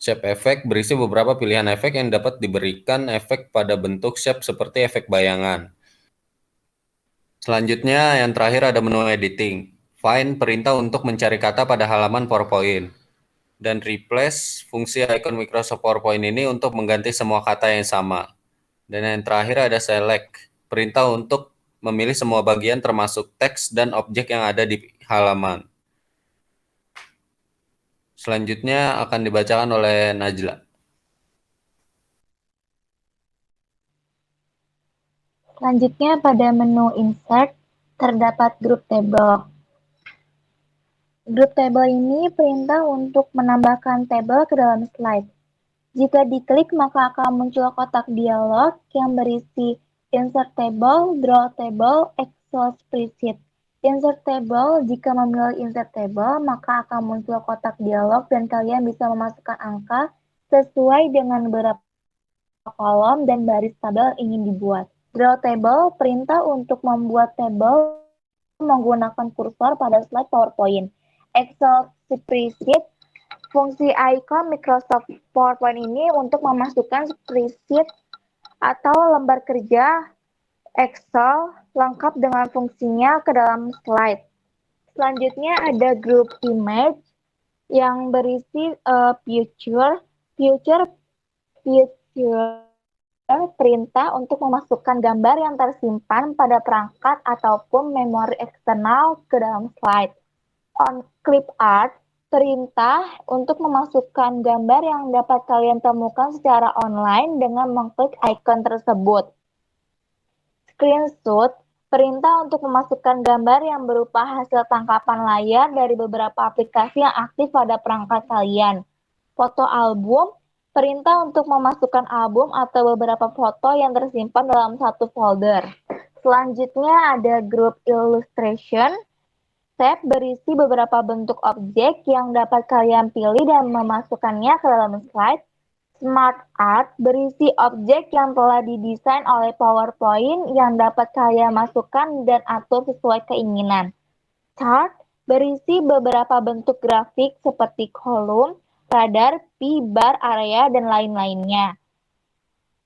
Shape Effect berisi beberapa pilihan efek yang dapat diberikan efek pada bentuk shape seperti efek bayangan. Selanjutnya, yang terakhir ada menu editing. Find, perintah untuk mencari kata pada halaman PowerPoint. Dan Replace, fungsi icon Microsoft PowerPoint ini untuk mengganti semua kata yang sama. Dan yang terakhir ada Select, perintah untuk memilih semua bagian termasuk teks dan objek yang ada di halaman. Selanjutnya akan dibacakan oleh Najla. Selanjutnya pada menu Insert terdapat Group Table. Group Table ini perintah untuk menambahkan tabel ke dalam slide. Jika diklik maka akan muncul kotak dialog yang berisi Insert Table, Draw Table, Excel Spreadsheet. Insert Table, jika memilih Insert Table maka akan muncul kotak dialog dan kalian bisa memasukkan angka sesuai dengan beberapa kolom dan baris tabel yang ingin dibuat. Draw Table, perintah untuk membuat tabel menggunakan kursor pada slide PowerPoint. Excel Spreadsheet, fungsi icon Microsoft PowerPoint ini untuk memasukkan spreadsheet atau lembar kerja Excel lengkap dengan fungsinya ke dalam slide. Selanjutnya ada Group Image yang berisi Future, perintah untuk memasukkan gambar yang tersimpan pada perangkat ataupun memori eksternal ke dalam slide. On Clip Art, perintah untuk memasukkan gambar yang dapat kalian temukan secara online dengan mengklik icon tersebut. Screenshot, perintah untuk memasukkan gambar yang berupa hasil tangkapan layar dari beberapa aplikasi yang aktif pada perangkat kalian. Foto album, perintah untuk memasukkan album atau beberapa foto yang tersimpan dalam satu folder. Selanjutnya ada Group Illustration. Tab berisi beberapa bentuk objek yang dapat kalian pilih dan memasukkannya ke dalam slide. Smart Art berisi objek yang telah didesain oleh PowerPoint yang dapat kalian masukkan dan atur sesuai keinginan. Chart berisi beberapa bentuk grafik seperti kolom, radar, bar, area, dan lain-lainnya.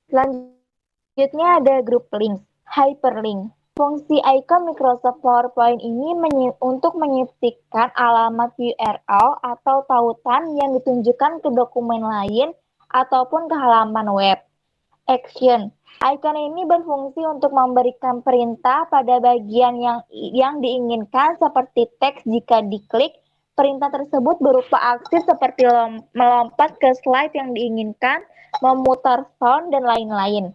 Selanjutnya ada Group Links, Hyperlink. Fungsi icon Microsoft PowerPoint ini untuk menyisipkan alamat URL atau tautan yang ditunjukkan ke dokumen lain ataupun ke halaman web. Action. Icon ini berfungsi untuk memberikan perintah pada bagian yang diinginkan seperti teks jika diklik, Perintah tersebut berupa aksi seperti melompat ke slide yang diinginkan, memutar sound, dan lain-lain.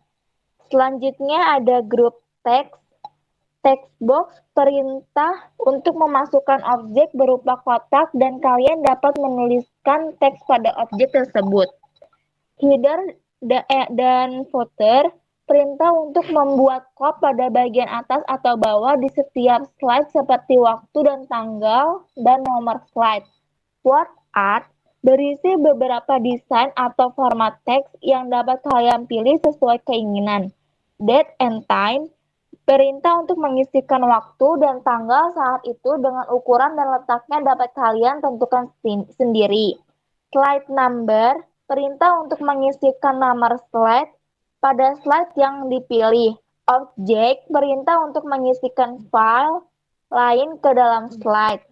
Selanjutnya ada grup text box, perintah untuk memasukkan objek berupa kotak dan kalian dapat menuliskan teks pada objek tersebut. Header dan footer, perintah untuk membuat quote pada bagian atas atau bawah di setiap slide seperti waktu dan tanggal dan nomor slide. Word art berisi beberapa desain atau format teks yang dapat kalian pilih sesuai keinginan. Date and time, perintah untuk mengisikan waktu dan tanggal saat itu dengan ukuran dan letaknya dapat kalian tentukan sendiri. Slide number, perintah untuk mengisikan nomor slide pada slide yang dipilih. Objek, perintah untuk mengisikan file lain ke dalam slide.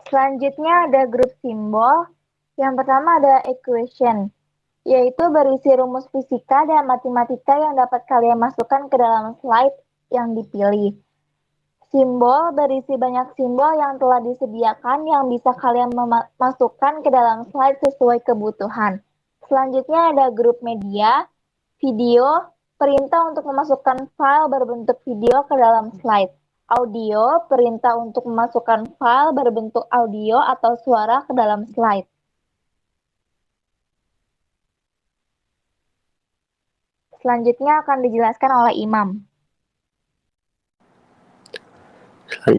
Selanjutnya ada grup simbol. Yang pertama ada equation, yaitu berisi rumus fisika dan matematika yang dapat kalian masukkan ke dalam slide yang dipilih. Simbol berisi banyak simbol yang telah disediakan yang bisa kalian masukkan ke dalam slide sesuai kebutuhan. Selanjutnya ada grup media, video, perintah untuk memasukkan file berbentuk video ke dalam slide. Audio, perintah untuk memasukkan file berbentuk audio atau suara ke dalam slide. Selanjutnya akan dijelaskan oleh Imam.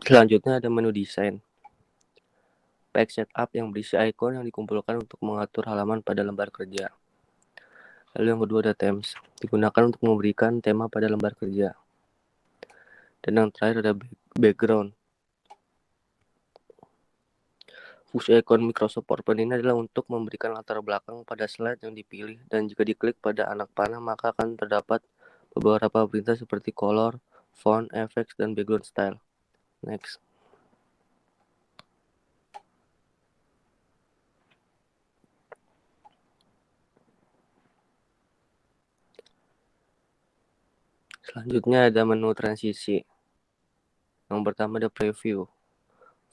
Selanjutnya ada menu desain. Page setup yang berisi icon yang dikumpulkan untuk mengatur halaman pada lembar kerja. Lalu yang kedua ada themes, digunakan untuk memberikan tema pada lembar kerja. Dan yang terakhir ada background. Fungsi icon Microsoft PowerPoint ini adalah untuk memberikan latar belakang pada slide yang dipilih, dan jika diklik pada anak panah maka akan terdapat beberapa perintah seperti color, font, effects, dan background style. Next. Selanjutnya ada menu transisi. Yang pertama ada preview.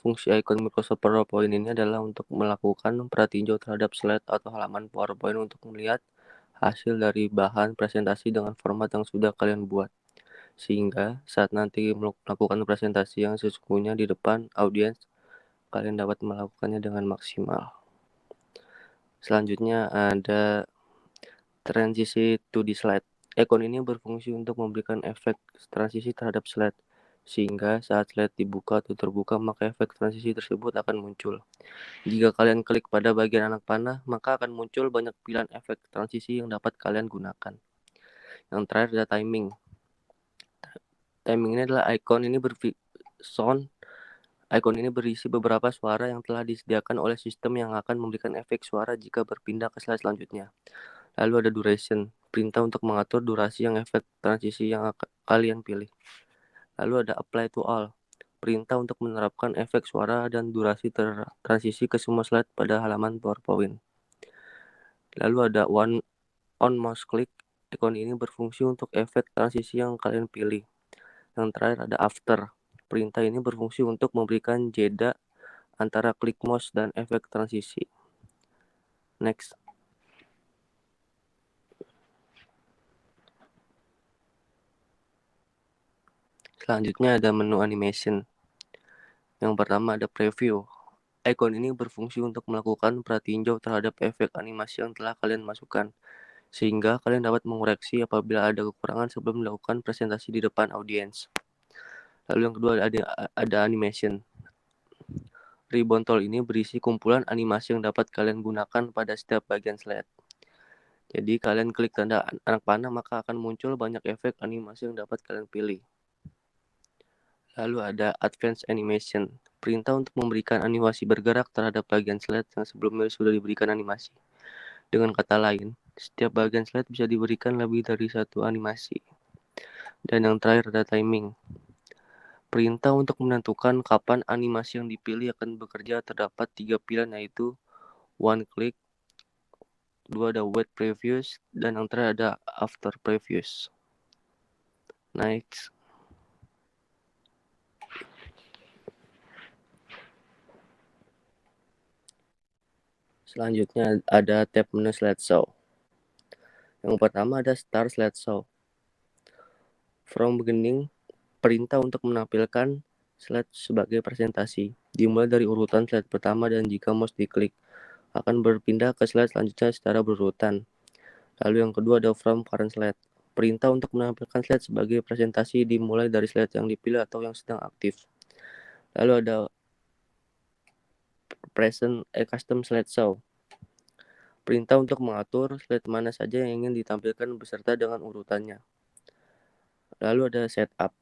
Fungsi icon Microsoft PowerPoint ini adalah untuk melakukan pratinjau terhadap slide atau halaman PowerPoint untuk melihat hasil dari bahan presentasi dengan format yang sudah kalian buat. Sehingga saat nanti melakukan presentasi yang sesungguhnya di depan audiens, kalian dapat melakukannya dengan maksimal. Selanjutnya ada transisi to the slide. Icon ini berfungsi untuk memberikan efek transisi terhadap slide, sehingga saat slide dibuka atau terbuka maka efek transisi tersebut akan muncul. Jika kalian klik pada bagian anak panah, maka akan muncul banyak pilihan efek transisi yang dapat kalian gunakan. Yang terakhir ada timing. Timing ini adalah icon ini berisi beberapa suara yang telah disediakan oleh sistem yang akan memberikan efek suara jika berpindah ke slide selanjutnya. Lalu ada duration, perintah untuk mengatur durasi yang efek transisi yang kalian pilih. Lalu ada apply to all, perintah untuk menerapkan efek suara dan durasi transisi ke semua slide pada halaman PowerPoint. Lalu ada one on mouse click, icon ini berfungsi untuk efek transisi yang kalian pilih. Yang terakhir ada after, perintah ini berfungsi untuk memberikan jeda antara klik mouse dan efek transisi. Next. Selanjutnya ada menu animation. Yang pertama ada preview. Icon ini berfungsi untuk melakukan pratinjau terhadap efek animasi yang telah kalian masukkan, sehingga kalian dapat mengoreksi apabila ada kekurangan sebelum melakukan presentasi di depan audiens. Lalu yang kedua ada animation. Ribbon tool ini berisi kumpulan animasi yang dapat kalian gunakan pada setiap bagian slide. Jadi kalian klik tanda anak panah maka akan muncul banyak efek animasi yang dapat kalian pilih. Lalu ada advanced animation, perintah untuk memberikan animasi bergerak terhadap bagian slide yang sebelumnya sudah diberikan animasi. Dengan kata lain, setiap bagian slide bisa diberikan lebih dari satu animasi. Dan yang terakhir ada timing. Perintah untuk menentukan kapan animasi yang dipilih akan bekerja terdapat 3 pilihan, yaitu one click, kedua ada wait previews, dan yang terakhir ada after previews. Next. Selanjutnya ada tab menu slideshow. Yang pertama ada start slideshow. From beginning, perintah untuk menampilkan slide sebagai presentasi. Dimulai dari urutan slide pertama dan jika mouse diklik, akan berpindah ke slide selanjutnya secara berurutan. Lalu yang kedua ada from current slide. Perintah untuk menampilkan slide sebagai presentasi dimulai dari slide yang dipilih atau yang sedang aktif. Lalu ada present custom slideshow. Perintah untuk mengatur slide mana saja yang ingin ditampilkan beserta dengan urutannya. Lalu ada setup.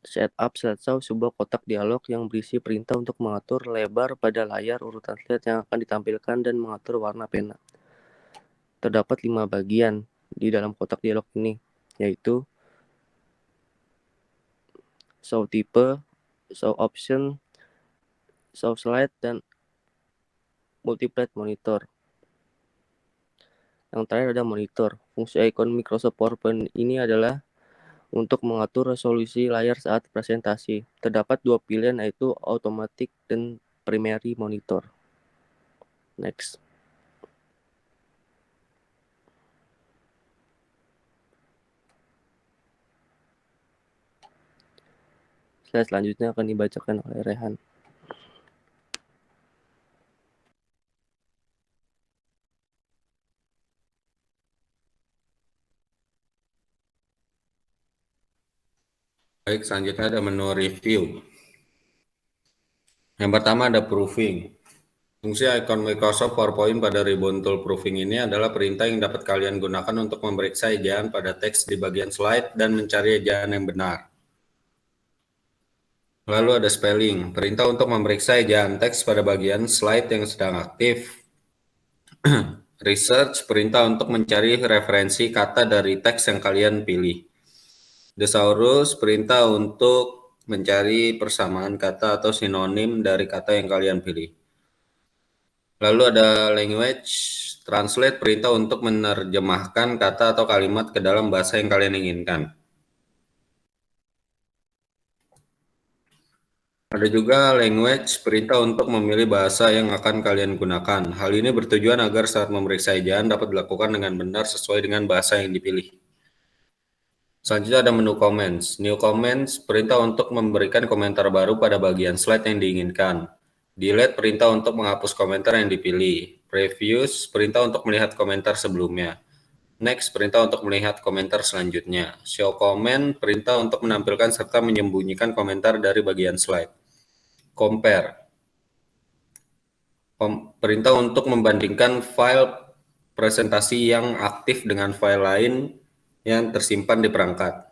Setup slideshow sebuah kotak dialog yang berisi perintah untuk mengatur lebar pada layar urutan slide yang akan ditampilkan dan mengatur warna pena. Terdapat 5 bagian di dalam kotak dialog ini, yaitu show type, show option, show slide, dan multiply monitor. Yang terakhir ada monitor. Fungsi ikon Microsoft PowerPoint ini adalah untuk mengatur resolusi layar saat presentasi. Terdapat 2 pilihan, yaitu automatic dan primary monitor. Next. Slide selanjutnya akan dibacakan oleh Rehan. Baik, selanjutnya ada menu review. Yang pertama ada proofing. Fungsi ikon Microsoft PowerPoint pada ribbon tool proofing ini adalah perintah yang dapat kalian gunakan untuk memeriksa ejaan pada teks di bagian slide dan mencari ejaan yang benar. Lalu ada spelling, perintah untuk memeriksa ejaan teks pada bagian slide yang sedang aktif. Research, perintah untuk mencari referensi kata dari teks yang kalian pilih. Thesaurus, perintah untuk mencari persamaan kata atau sinonim dari kata yang kalian pilih. Lalu ada language, translate, perintah untuk menerjemahkan kata atau kalimat ke dalam bahasa yang kalian inginkan. Ada juga language, perintah untuk memilih bahasa yang akan kalian gunakan. Hal ini bertujuan agar saat memeriksa ejaan dapat dilakukan dengan benar sesuai dengan bahasa yang dipilih. Selanjutnya ada menu comments. New comments, perintah untuk memberikan komentar baru pada bagian slide yang diinginkan. Delete, perintah untuk menghapus komentar yang dipilih. Previews, perintah untuk melihat komentar sebelumnya. Next, perintah untuk melihat komentar selanjutnya. Show comment, perintah untuk menampilkan serta menyembunyikan komentar dari bagian slide. Compare, perintah untuk membandingkan file presentasi yang aktif dengan file lain yang tersimpan di perangkat.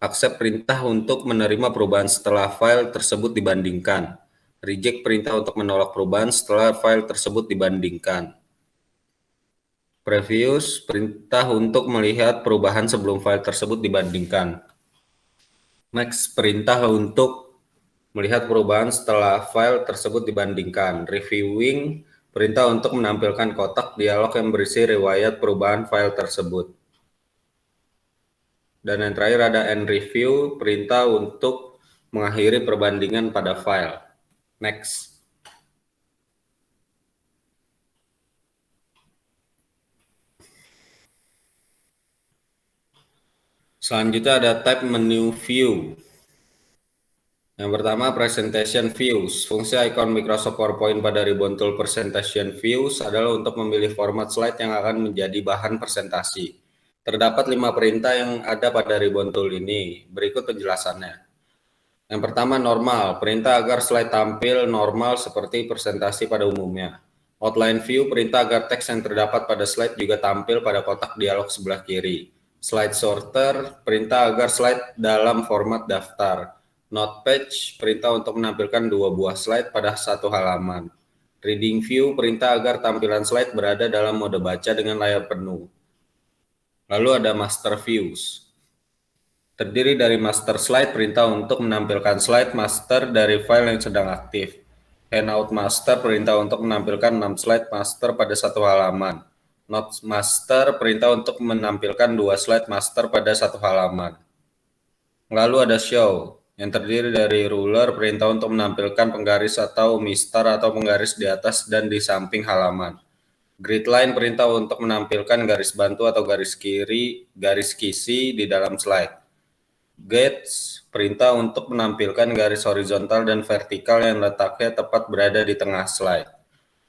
Accept, perintah untuk menerima perubahan setelah file tersebut dibandingkan. Reject, perintah untuk menolak perubahan setelah file tersebut dibandingkan. Previews, perintah untuk melihat perubahan sebelum file tersebut dibandingkan. Next, perintah untuk melihat perubahan setelah file tersebut dibandingkan. Reviewing, perintah untuk menampilkan kotak dialog yang berisi riwayat perubahan file tersebut. Dan yang terakhir ada end review, perintah untuk mengakhiri perbandingan pada file. Next. Selanjutnya ada tab menu view. Yang pertama, presentation views. Fungsi ikon Microsoft PowerPoint pada ribbon tool presentation views adalah untuk memilih format slide yang akan menjadi bahan presentasi. Terdapat 5 perintah yang ada pada ribbon tool ini. Berikut penjelasannya. Yang pertama, normal. Perintah agar slide tampil normal seperti presentasi pada umumnya. Outline view, perintah agar teks yang terdapat pada slide juga tampil pada kotak dialog sebelah kiri. Slide sorter, perintah agar slide dalam format daftar. Note page, perintah untuk menampilkan 2 buah slide pada satu halaman. Reading view, perintah agar tampilan slide berada dalam mode baca dengan layar penuh. Lalu ada master views. Terdiri dari master slide, perintah untuk menampilkan slide master dari file yang sedang aktif. Handout master perintah untuk menampilkan 6 slide master pada satu halaman. Notes master perintah untuk menampilkan 2 slide master pada satu halaman. Lalu ada show yang terdiri dari ruler perintah untuk menampilkan penggaris atau mistar atau penggaris di atas dan di samping halaman. Grid line perintah untuk menampilkan garis bantu atau garis kisi di dalam slide. Gates perintah untuk menampilkan garis horizontal dan vertikal yang letaknya tepat berada di tengah slide.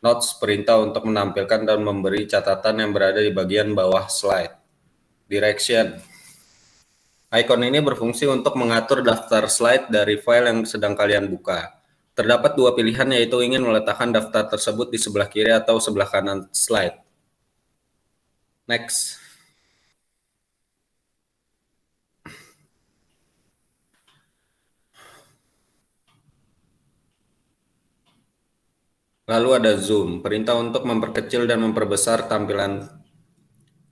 Notes perintah untuk menampilkan dan memberi catatan yang berada di bagian bawah slide. Direction. Icon ini berfungsi untuk mengatur daftar slide dari file yang sedang kalian buka. Terdapat dua pilihan, yaitu ingin meletakkan daftar tersebut di sebelah kiri atau sebelah kanan slide. Next. Lalu ada zoom, perintah untuk memperkecil dan memperbesar tampilan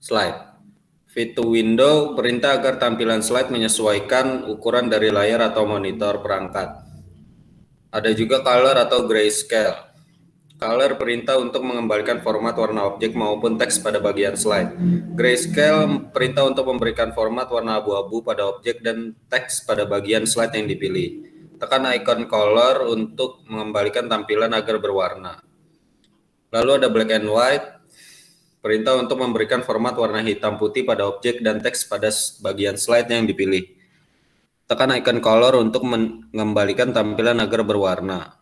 slide. Fit to window, perintah agar tampilan slide menyesuaikan ukuran dari layar atau monitor perangkat. Ada juga color atau grayscale. Color perintah untuk mengembalikan format warna objek maupun teks pada bagian slide. Grayscale perintah untuk memberikan format warna abu-abu pada objek dan teks pada bagian slide yang dipilih. Tekan icon color untuk mengembalikan tampilan agar berwarna. Lalu ada black and white, perintah untuk memberikan format warna hitam putih pada objek dan teks pada bagian slide yang dipilih. Tekan icon color untuk mengembalikan tampilan agar berwarna.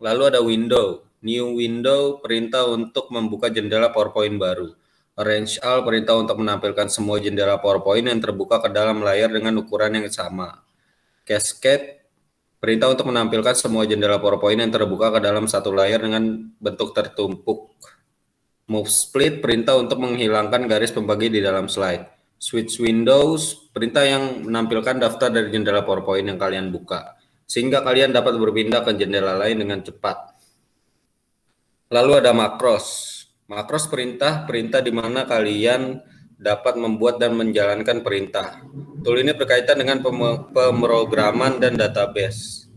Lalu ada window, new window, perintah untuk membuka jendela PowerPoint baru. Arrange all, perintah untuk menampilkan semua jendela PowerPoint yang terbuka ke dalam layar dengan ukuran yang sama. Cascade, perintah untuk menampilkan semua jendela PowerPoint yang terbuka ke dalam satu layar dengan bentuk tertumpuk. Move split, perintah untuk menghilangkan garis pembagi di dalam slide. Switch windows, perintah yang menampilkan daftar dari jendela PowerPoint yang kalian buka, sehingga kalian dapat berpindah ke jendela lain dengan cepat. Lalu ada makros. Makros perintah di mana kalian dapat membuat dan menjalankan perintah. Tool ini berkaitan dengan pemrograman dan database.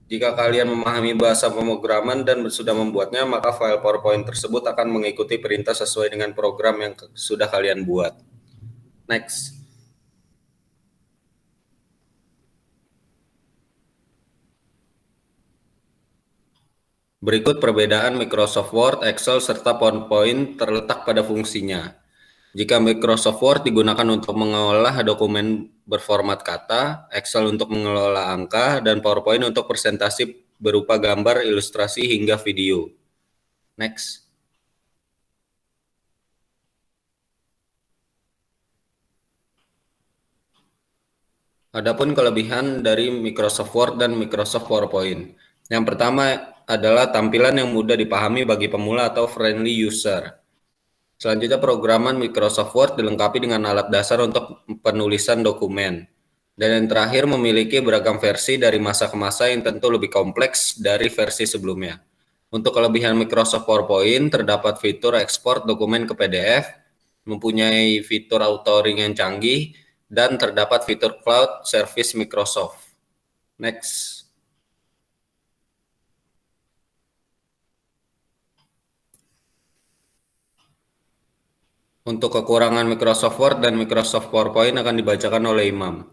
Jika kalian memahami bahasa pemrograman dan sudah membuatnya, maka file PowerPoint tersebut akan mengikuti perintah sesuai dengan program yang sudah kalian buat. Next. Berikut perbedaan Microsoft Word, Excel, serta PowerPoint terletak pada fungsinya. Jika Microsoft Word digunakan untuk mengolah dokumen berformat kata, Excel untuk mengelola angka, dan PowerPoint untuk presentasi berupa gambar, ilustrasi, hingga video. Next. Adapun kelebihan dari Microsoft Word dan Microsoft PowerPoint. Yang pertama adalah tampilan yang mudah dipahami bagi pemula atau friendly user. Selanjutnya, programan Microsoft Word dilengkapi dengan alat dasar untuk penulisan dokumen. Dan yang terakhir, memiliki beragam versi dari masa ke masa yang tentu lebih kompleks dari versi sebelumnya. Untuk kelebihan Microsoft PowerPoint, terdapat fitur ekspor dokumen ke PDF, mempunyai fitur authoring yang canggih, dan terdapat fitur cloud service Microsoft. Next. Untuk kekurangan Microsoft Word dan Microsoft PowerPoint akan dibacakan oleh Imam.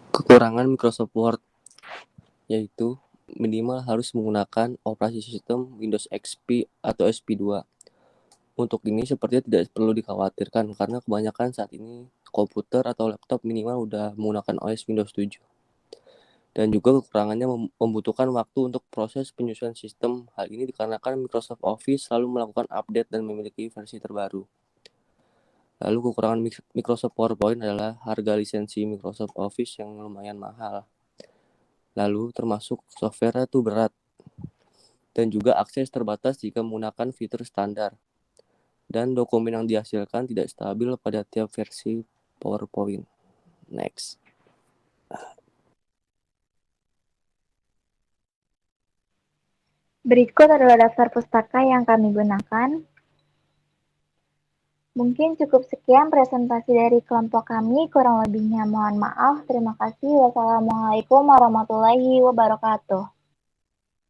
Kekurangan Microsoft Word yaitu minimal harus menggunakan operasi sistem Windows XP atau SP2. Untuk ini sepertinya tidak perlu dikhawatirkan karena kebanyakan saat ini komputer atau laptop minimal udah menggunakan OS Windows 7. Dan juga kekurangannya membutuhkan waktu untuk proses penyusunan sistem. Hal ini dikarenakan Microsoft Office selalu melakukan update dan memiliki versi terbaru. Lalu kekurangan Microsoft PowerPoint adalah harga lisensi Microsoft Office yang lumayan mahal. Lalu termasuk software itu berat. Dan juga akses terbatas jika menggunakan fitur standar. Dan dokumen yang dihasilkan tidak stabil pada tiap versi PowerPoint. Next. Berikut adalah daftar pustaka yang kami gunakan. Mungkin cukup sekian presentasi dari kelompok kami, kurang lebihnya mohon maaf. Terima kasih. Wassalamualaikum warahmatullahi wabarakatuh.